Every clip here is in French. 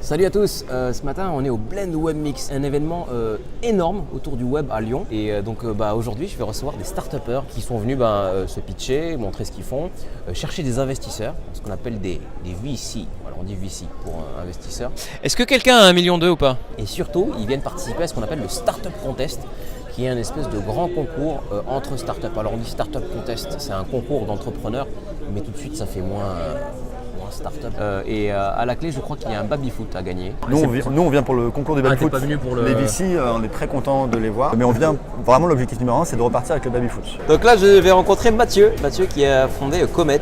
Salut à tous, ce matin on est au Blend Web Mix, un événement énorme autour du web à Lyon. Et aujourd'hui je vais recevoir des start-upers qui sont venus se pitcher, montrer ce qu'ils font, chercher des investisseurs, ce qu'on appelle des VC. Voilà, on dit VC pour investisseurs. Est-ce que quelqu'un a 1,2 million ou pas? Et surtout ils viennent participer à ce qu'on appelle le Startup Contest, qui est un espèce de grand concours entre startups. Alors on dit Startup Contest, c'est un concours d'entrepreneurs, mais tout de suite ça fait moins start-up. À la clé, je crois qu'il y a un baby-foot à gagner. Nous, on vient pour le concours du baby-foot. Pas venu pour le... Les VC, on est très content de les voir. Mais on vient, vraiment l'objectif numéro 1, c'est de repartir avec le baby-foot. Donc là, je vais rencontrer Mathieu qui a fondé Comet.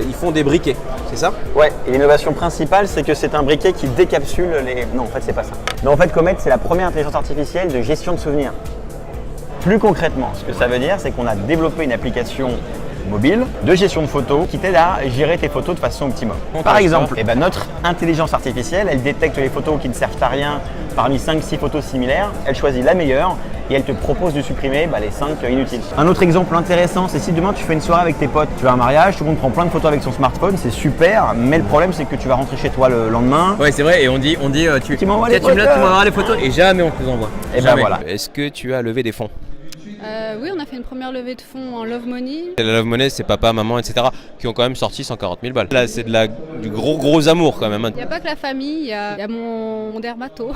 Ils font des briquets, c'est ça? Ouais, et l'innovation principale, c'est que c'est un briquet qui décapsule les... Non, en fait, c'est pas ça. Mais en fait, Comet, c'est la première intelligence artificielle de gestion de souvenirs. Plus concrètement, ce que ça veut dire, c'est qu'on a développé une application mobile de gestion de photos qui t'aide à gérer tes photos de façon optimum. Par exemple, notre intelligence artificielle, elle détecte les photos qui ne servent à rien parmi 5-6 photos similaires, elle choisit la meilleure et elle te propose de supprimer les 5 inutiles. Un autre exemple intéressant, c'est si demain tu fais une soirée avec tes potes, tu vas à un mariage, tout le monde prend plein de photos avec son smartphone, c'est super, mais le problème c'est que tu vas rentrer chez toi le lendemain. Ouais, c'est vrai, et on dit tu m'envoies les photos et jamais on te les envoie. Et voilà. Est-ce que tu as levé des fonds? Oui, on a fait une première levée de fonds en Love Money. La Love Money, c'est papa, maman, etc. qui ont quand même sorti 140 000 balles. Là, c'est du gros amour quand même. Il n'y a pas que la famille, il y a mon dermato.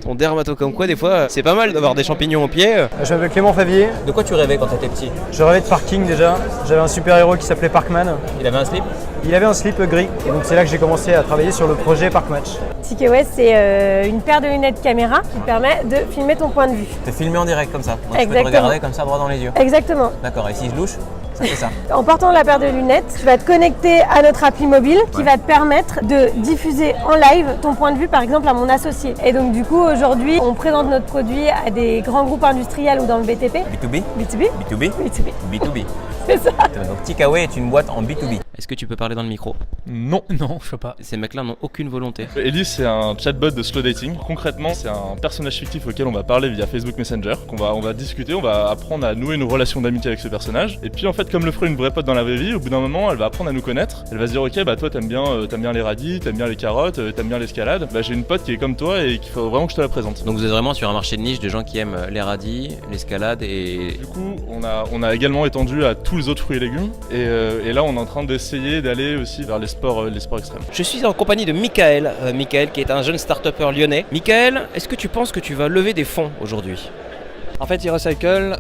Ton dermato comme quoi, des fois, c'est pas mal d'avoir des champignons aux pieds. Je m'appelle Clément Favier. De quoi tu rêvais quand tu étais petit? Je rêvais de parking déjà. J'avais un super héros qui s'appelait Parkman. Il avait un slip? Il avait un slip gris. Et donc c'est là que j'ai commencé à travailler sur le projet Parkmatch. TKOS, c'est une paire de lunettes caméra qui permet de filmer ton point de vue. T'es filmé en direct comme ça. Donc Exactement. tu peux te regarder comme ça droit dans les yeux. Exactement. D'accord, et si je louche, ça fait ça. En portant la paire de lunettes, tu vas te connecter à notre appli mobile qui va te permettre de diffuser en live ton point de vue, par exemple à mon associé. Et donc du coup, aujourd'hui, on présente notre produit à des grands groupes industriels ou dans le BTP. B2B? B2B? B2B? B2B. B2B. C'est ça. Donc Tikaway est une boîte en B2B. Est-ce que tu peux parler dans le micro? Non, je peux pas. Ces mecs-là n'ont aucune volonté. Ellie, c'est un chatbot de slow dating. Concrètement, c'est un personnage fictif auquel on va parler via Facebook Messenger. On va discuter, on va apprendre à nouer une relation d'amitié avec ce personnage. Et puis en fait, comme le ferait une vraie pote dans la vraie vie, au bout d'un moment, elle va apprendre à nous connaître. Elle va se dire, ok, toi t'aimes bien les radis, t'aimes bien les carottes, t'aimes bien l'escalade. J'ai une pote qui est comme toi et qu'il faut vraiment que je te la présente. Donc vous êtes vraiment sur un marché de niche de gens qui aiment les radis, l'escalade et... Du coup, on a également étendu à tous les autres fruits et légumes. Et là, on est en train d'essayer d'aller aussi vers les sports extrêmes. Je suis en compagnie de Michael. Michael qui est un jeune start-upper lyonnais. Michael, est-ce que tu penses que tu vas lever des fonds aujourd'hui? En fait, e-Recycle,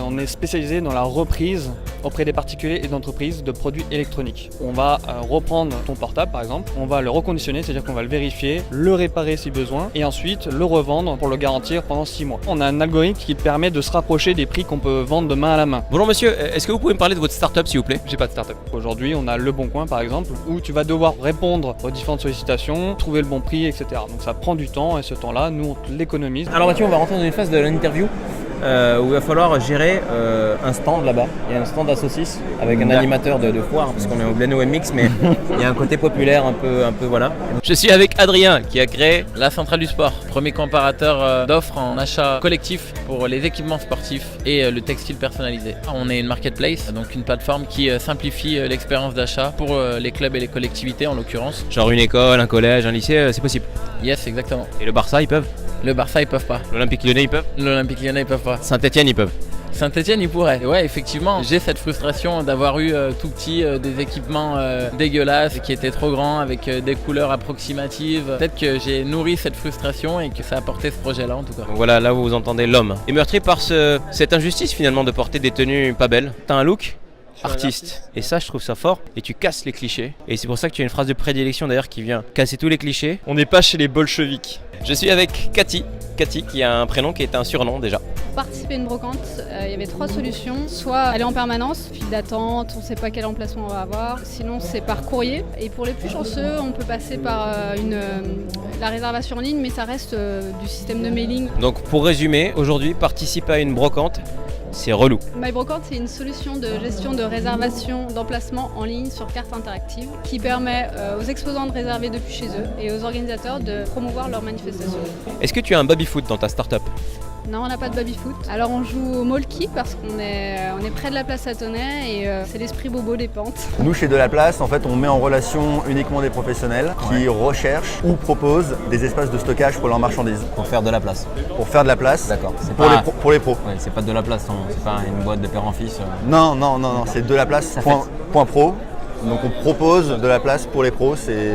on est spécialisé dans la reprise auprès des particuliers et d'entreprises de produits électroniques. On va reprendre ton portable par exemple, on va le reconditionner, c'est-à-dire qu'on va le vérifier, le réparer si besoin et ensuite le revendre pour le garantir pendant 6 mois. On a un algorithme qui permet de se rapprocher des prix qu'on peut vendre de main à la main. Bonjour monsieur, est-ce que vous pouvez me parler de votre start-up s'il vous plaît? J'ai pas de start-up. Aujourd'hui, on a Le Bon Coin par exemple, où tu vas devoir répondre aux différentes sollicitations, trouver le bon prix, etc. Donc ça prend du temps et ce temps-là, nous on l'économise. Alors Mathieu, on va rentrer dans une phase de l'interview où il va falloir gérer un stand là-bas. Il y a un stand à saucisses avec un animateur de foire, parce qu'on est au Blend Web Mix, mais il y a un côté populaire un peu voilà. Je suis avec Adrien qui a créé la Centrale du Sport, premier comparateur d'offres en achat collectif pour les équipements sportifs et le textile personnalisé. On est une marketplace, donc une plateforme qui simplifie l'expérience d'achat pour les clubs et les collectivités en l'occurrence. Genre une école, un collège, un lycée, c'est possible. Yes, exactement. Et le Barça, ils peuvent? Le Barça, ils peuvent pas. L'Olympique Lyonnais, ils peuvent? L'Olympique Lyonnais, ils peuvent pas. Saint-Etienne, ils peuvent? Saint-Etienne, il pourrait. Ouais, effectivement, j'ai cette frustration d'avoir eu tout petit des équipements dégueulasses qui étaient trop grands avec des couleurs approximatives. Peut-être que j'ai nourri cette frustration et que ça a porté ce projet-là en tout cas. Donc voilà, là où vous entendez l'homme. Et meurtri par cette injustice finalement de porter des tenues pas belles. T'as un look artiste. Et ça, je trouve ça fort. Et tu casses les clichés. Et c'est pour ça que tu as une phrase de prédilection d'ailleurs qui vient casser tous les clichés. On n'est pas chez les bolcheviks. Je suis avec Cathy. Cathy qui a un prénom qui est un surnom déjà. Pour participer à une brocante, il y avait 3 solutions. Soit aller en permanence, file d'attente, on ne sait pas quel emplacement on va avoir. Sinon, c'est par courrier. Et pour les plus chanceux, on peut passer par la réservation en ligne, mais ça reste du système de mailing. Donc pour résumer, aujourd'hui, participer à une brocante, c'est relou. MyBrocante, c'est une solution de gestion de réservation d'emplacement en ligne sur carte interactive qui permet aux exposants de réserver depuis chez eux et aux organisateurs de promouvoir leur manifestation. Est-ce que tu as un baby-foot dans ta start-up? Non, on n'a pas de baby-foot. Alors on joue au Molki parce qu'on est près de la place Satonnet et c'est l'esprit bobo des pentes. Nous, chez De La Place, en fait, on met en relation uniquement des professionnels qui recherchent ou proposent des espaces de stockage pour leurs marchandises. Pour faire de la place. Pour faire de la place D'accord. pour les pros. Ouais, c'est pas de la place, c'est pas une boîte de père en fils. Non, c'est De La Place point pro. Donc on propose de la place pour les pros.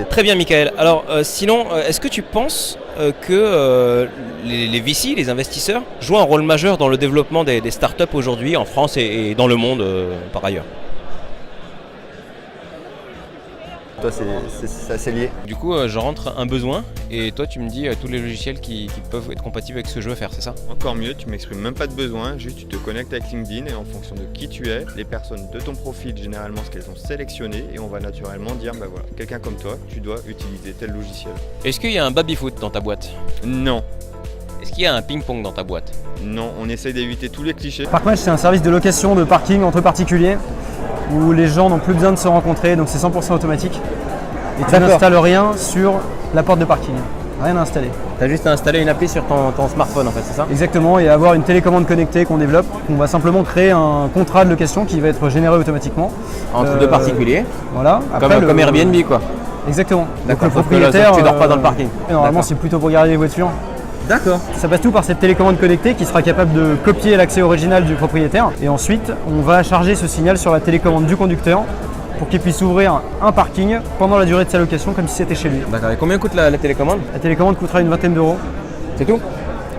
Très bien, Michael. Alors sinon, est-ce que tu penses que les VC, les investisseurs, jouent un rôle majeur dans le développement des startups aujourd'hui en France et dans le monde par ailleurs? Toi, c'est assez lié. Du coup, je rentre un besoin et toi, tu me dis tous les logiciels qui peuvent être compatibles avec ce que je veux faire, c'est ça? Encore mieux, tu m'exprimes même pas de besoin, juste tu te connectes avec LinkedIn et en fonction de qui tu es, les personnes de ton profil, généralement ce qu'elles ont sélectionné, et on va naturellement dire, bah voilà, quelqu'un comme toi, tu dois utiliser tel logiciel. Est-ce qu'il y a un baby-foot dans ta boîte? Non. Est-ce qu'il y a un ping-pong dans ta boîte? Non, on essaye d'éviter tous les clichés. Parkmatch, c'est un service de location de parking entre particuliers où les gens n'ont plus besoin de se rencontrer, donc c'est 100% automatique. Et tu n'installes rien sur la porte de parking. Rien à installer. Tu as juste à installer une appli sur ton smartphone en fait, c'est ça? Exactement, et avoir une télécommande connectée qu'on développe. On va simplement créer un contrat de location qui va être généré automatiquement. Entre deux particuliers. Voilà. Comme Airbnb quoi. Exactement. D'accord. Donc le propriétaire. Tu dors pas dans le parking. Normalement, c'est plutôt pour garder les voitures. D'accord. Ça passe tout par cette télécommande connectée qui sera capable de copier l'accès original du propriétaire. Et ensuite, on va charger ce signal sur la télécommande du conducteur pour qu'il puisse ouvrir un parking pendant la durée de sa location comme si c'était chez lui. D'accord. Et combien coûte la télécommande? La télécommande coûtera une vingtaine d'euros. C'est tout?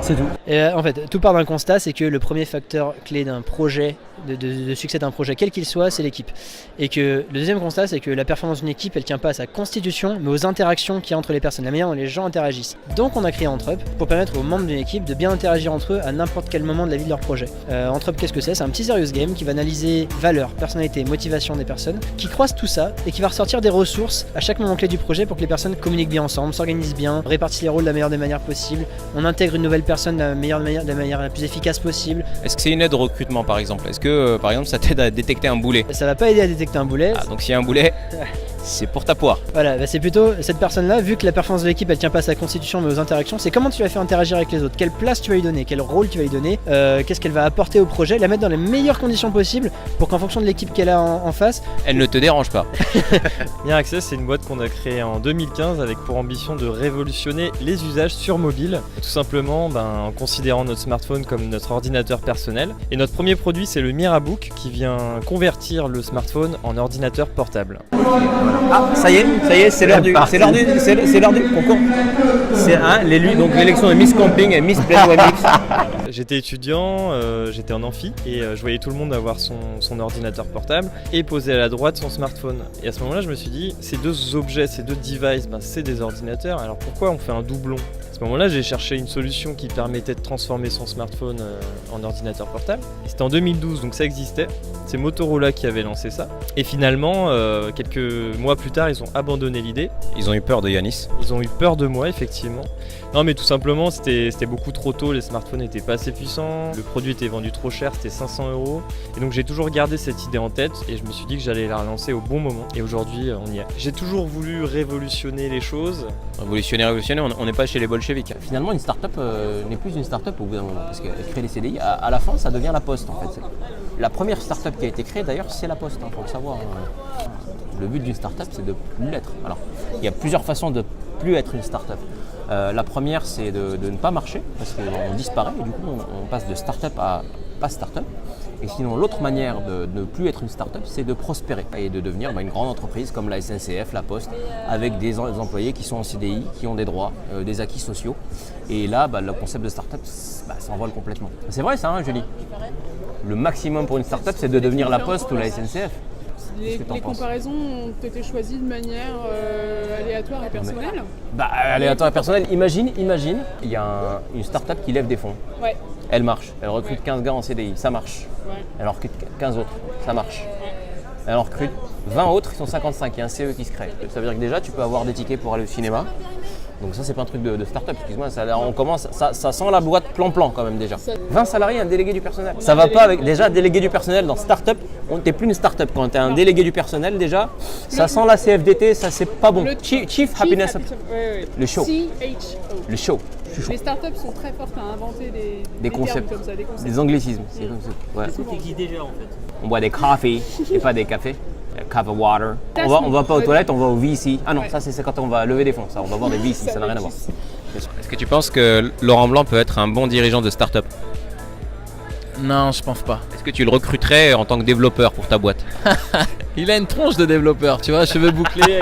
C'est tout. Et en fait, tout part d'un constat, c'est que le premier facteur clé d'un projet, de succès d'un projet, quel qu'il soit, c'est l'équipe. Et que le deuxième constat, c'est que la performance d'une équipe, elle ne tient pas à sa constitution, mais aux interactions qu'il y a entre les personnes, la manière dont les gens interagissent. Donc on a créé Entrep pour permettre aux membres d'une équipe de bien interagir entre eux à n'importe quel moment de la vie de leur projet. Entrep, qu'est-ce que c'est? C'est un petit serious game qui va analyser valeurs, personnalité, motivation des personnes, qui croise tout ça et qui va ressortir des ressources à chaque moment clé du projet pour que les personnes communiquent bien ensemble, s'organisent bien, répartissent les rôles de la meilleure des manières possible, on intègre une nouvelle personne de la manière la plus efficace possible. Est-ce que c'est une aide au recrutement par exemple? Est-ce que par exemple ça t'aide à détecter un boulet? Ça va pas aider à détecter un boulet. Ah, donc s'il y a un boulet, c'est pour ta poire. Voilà, bah c'est plutôt cette personne-là, vu que la performance de l'équipe elle tient pas à sa constitution mais aux interactions, c'est comment tu vas faire interagir avec les autres, quelle place tu vas lui donner, quel rôle tu vas lui donner, qu'est-ce qu'elle va apporter au projet, la mettre dans les meilleures conditions possibles pour qu'en fonction de l'équipe qu'elle a en face, elle ne te dérange pas. Bien Access, c'est une boîte qu'on a créée en 2015 avec pour ambition de révolutionner les usages sur mobile, tout simplement en considérant notre smartphone comme notre ordinateur personnel. Et notre premier produit, c'est le Mirabook qui vient convertir le smartphone en ordinateur portable. Ah, ça y est, c'est l'heure du concours. C'est donc l'élection de Miss Camping et Miss Blend WebMix. J'étais étudiant, j'étais en amphi et je voyais tout le monde avoir son ordinateur portable et poser à la droite son smartphone. Et à ce moment-là, je me suis dit, ces deux objets, ces deux devices, c'est des ordinateurs, alors pourquoi on fait un doublon? À ce moment-là, j'ai cherché une solution qui permettait de transformer son smartphone en ordinateur portable. C'était en 2012, donc ça existait. C'est Motorola qui avait lancé ça. Et finalement, quelques mois plus tard, ils ont abandonné l'idée. Ils ont eu peur de Yanis. Ils ont eu peur de moi, effectivement. Non, mais tout simplement, c'était beaucoup trop tôt, les smartphones n'étaient pas assez puissants, le produit était vendu trop cher, c'était 500 €. Et donc j'ai toujours gardé cette idée en tête et je me suis dit que j'allais la relancer au bon moment. Et aujourd'hui, on y est. J'ai toujours voulu révolutionner les choses. Révolutionner, on n'est pas chez les bolcheviks. Finalement, une start-up n'est plus une start-up au bout d'un moment, parce qu'elle crée des CDI. À la fin, ça devient la Poste, en fait. La première start-up qui a été créée, d'ailleurs, c'est la Poste, il faut le savoir. Le but d'une start-up, c'est de plus l'être. Alors, il y a plusieurs façons de plus être une start-up. La première, c'est de ne pas marcher, parce qu'on disparaît, et du coup, on passe de start-up à pas start-up. Et sinon, l'autre manière de ne plus être une start-up, c'est de prospérer et de devenir une grande entreprise comme la SNCF, la Poste, avec des employés qui sont en CDI, qui ont des droits, des acquis sociaux. Et là, le concept de start-up s'envole complètement. C'est vrai ça, Julie? Le maximum pour une start-up, c'est de devenir la Poste ou la SNCF. Les comparaisons ont été choisies de manière aléatoire et personnelle? Aléatoire et personnelle. Imagine, il y a une start-up qui lève des fonds. Ouais. Elle marche, elle recrute 15 gars en CDI, ça marche. Ouais. Elle en recrute 15 autres, ça marche. Ouais. Elle en recrute 20 autres, ils sont 55, il y a un CE qui se crée. Ça veut dire que déjà, tu peux avoir des tickets pour aller au cinéma. Donc ça, c'est pas un truc de start-up, excuse-moi, ça sent la boîte plan-plan quand même déjà. 20 salariés, un délégué du personnel. Ça va pas avec, déjà, délégué du personnel dans start-up, t'es plus une start-up quand t'es un délégué du personnel déjà. Ça sent la CFDT, ça c'est pas bon. Chief Happiness. Le show. Le show. Les startups sont très fortes à inventer Des termes concepts, comme ça, des concepts. des anglicismes. C'est comme ça. Ouais. Tout existe déjà en fait. On boit des coffee et pas des cafés. Cup of water. On va pas aux toilettes, on va au VC. Ah non, ça c'est quand on va lever des fonds. Ça, on va voir des VC, ça n'a rien à voir. Est-ce que tu penses que Laurent Blanc peut être un bon dirigeant de start-up? Non, je pense pas. Est-ce que tu le recruterais en tant que développeur pour ta boîte? Il a une tronche de développeur, tu vois, cheveux bouclés.